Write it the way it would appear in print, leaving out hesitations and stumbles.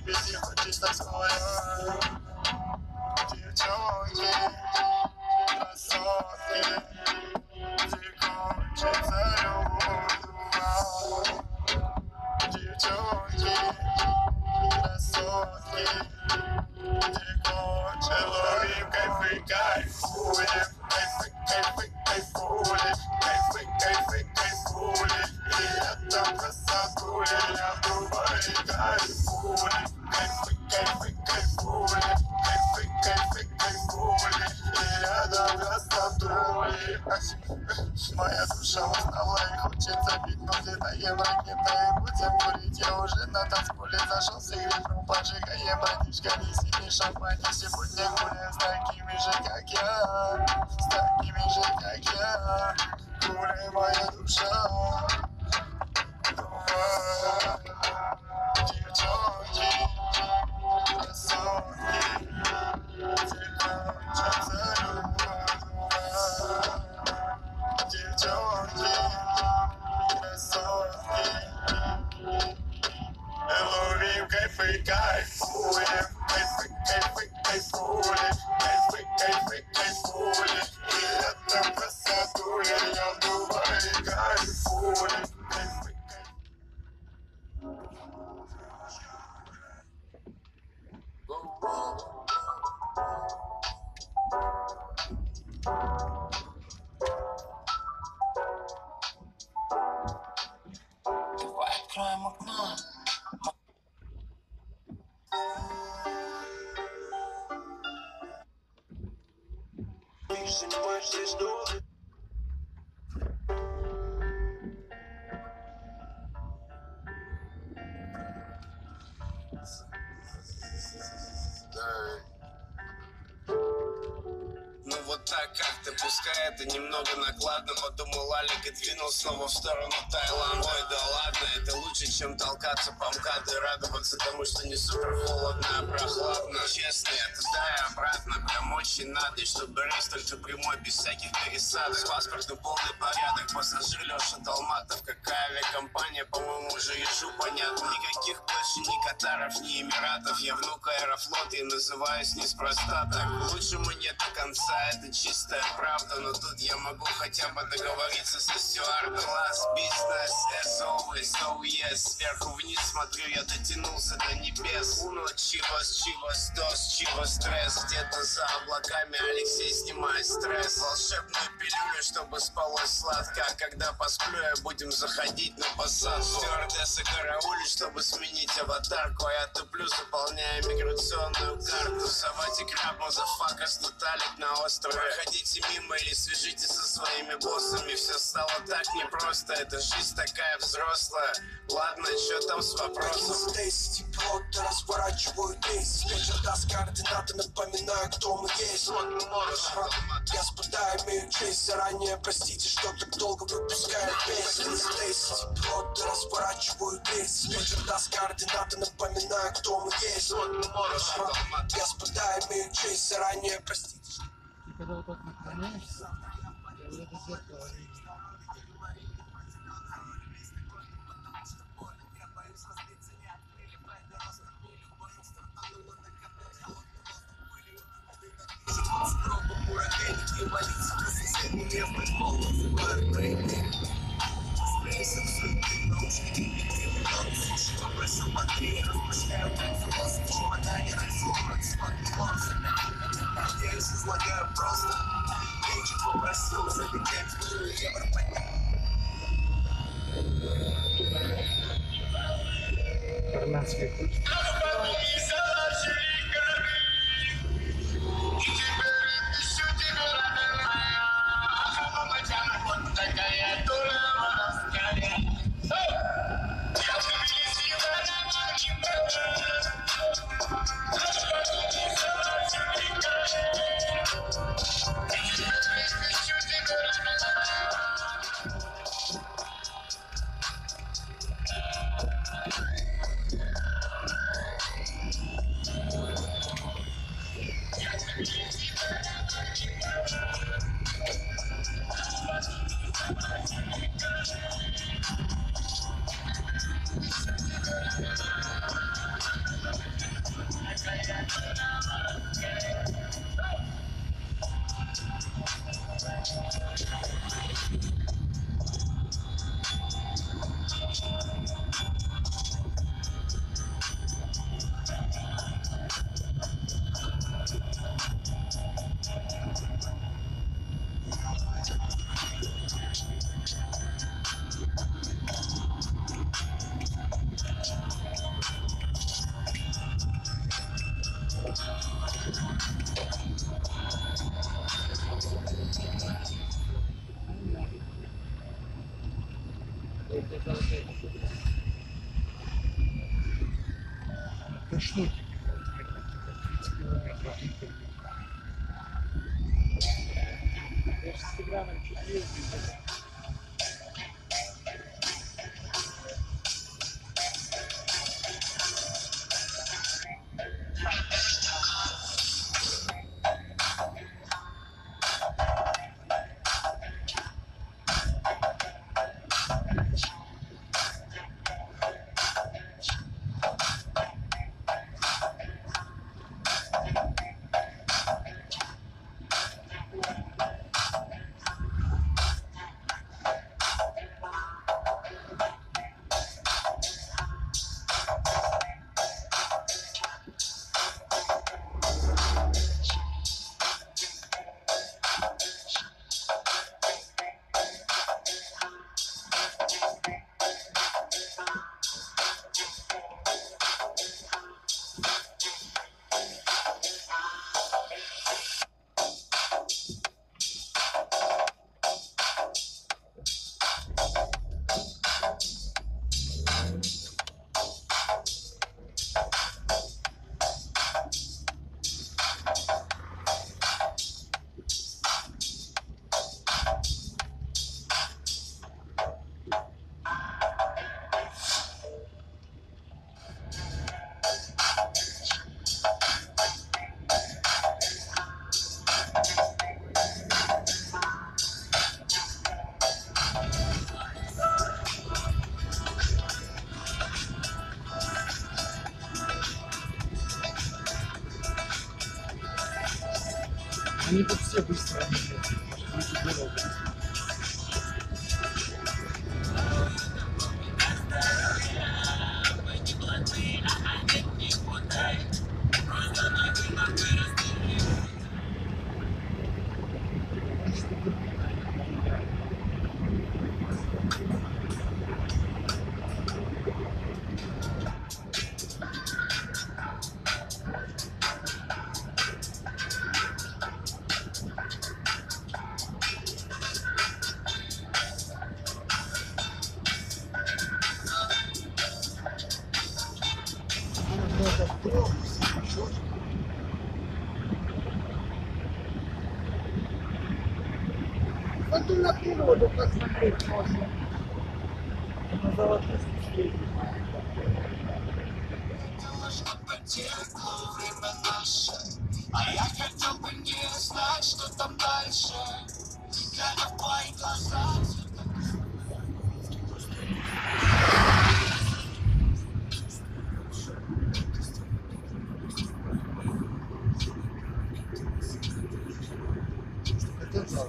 тебе тихо, чисто своя. Девчонки, красотки, где кончится любовь. Девчонки, красотки, где кончится любовь. Кайфы, кайфуем, кайфы, кайфы, кайфуем, кайфы, кайфы, кайфуем. И это красотуем, я в Дубае кайфуем, кайфы, кайфы, кайфуем, кайфы, кайфы, кайфуем. И рядом красотуем. Моя душа устала и хочет забить, но где-то еврокита и будем курить. Я уже на танцполе зашел с игроком, поджигаем братишками синий шампань. И сегодня гуляю с такими же, как я, с такими же, как я. Гуляй, моя душа. Девчонки, красотки, где кончится любовь. Девчонки, красотки, ловим кайфы, кайфуем, кайфы, кайфы, кайфуем, кайфы, кайфы, кайфуем. И это красотуем, я в Дубае кайфуем, кайфы, Давай откроем окно. Занимаешься что? Ну вот так как-то, пускай это немного накладно. Подумал Алик и двинул снова в сторону Таиланда. Ой, да ладно, это лучше, чем толкаться по МКАДу и радоваться тому, что не супер холодно, а прохладно. Честно, это туда и обратно прям очень надо. И чтобы рейс только прямой, без всяких пересадок. С паспортом полный порядок, пассажир Леша Долматов. Какая авиакомпания, по-моему, уже ежу понятно. Никаких больше ни Катаров, ни Эмиратов. Я внук Аэрофлота и называюсь неспроста так. Лучше мы нет до конца. Это чистая правда, но тут я могу хотя бы договориться со стюардом. Класс, бизнес, as always, oh yes. Сверху вниз смотрю, я дотянулся до небес. Уно, чивос, дос, чиво, стресс. Где-то за облаками Алексей снимает стресс. Волшебную пилюлю, чтобы спалось сладко. А когда посплю, я будем заходить на посадку. Стюардесса караулит, чтобы сменить аватарку. А я туплю, заполняя миграционную карту. Савать и краб, мазафакас, Талик на острове. Проходите мимо или свяжитесь со своими боссами. Все стало так непросто, эта жизнь такая взрослая. Ладно, что там с вопросом? Здесь тепло, да разворачиваю здесь. Вечер даст координаты, напоминаю, кто мы есть. Господа, имею честь, заранее простите, что так долго выпускаю песни. Здесь тепло, да разворачиваю здесь. Вечер даст координаты, напоминаю, кто мы есть. Господа, имею честь, заранее простите. И когда вот так наклоняешься, я вот это зеркало вижу. Надеюсь, излагаю просто. Денчик попросил залететь в Европа. Армянская кухня. какие-то шнурки, какие-то 30 километров. Я же с Тиграном чуть ездил. Они тут все быстро едут. Вот на природу посмотреть можно. На золотых свете. А я хотел бы не знать, что там дальше. Глядя в твои глаза. Это да.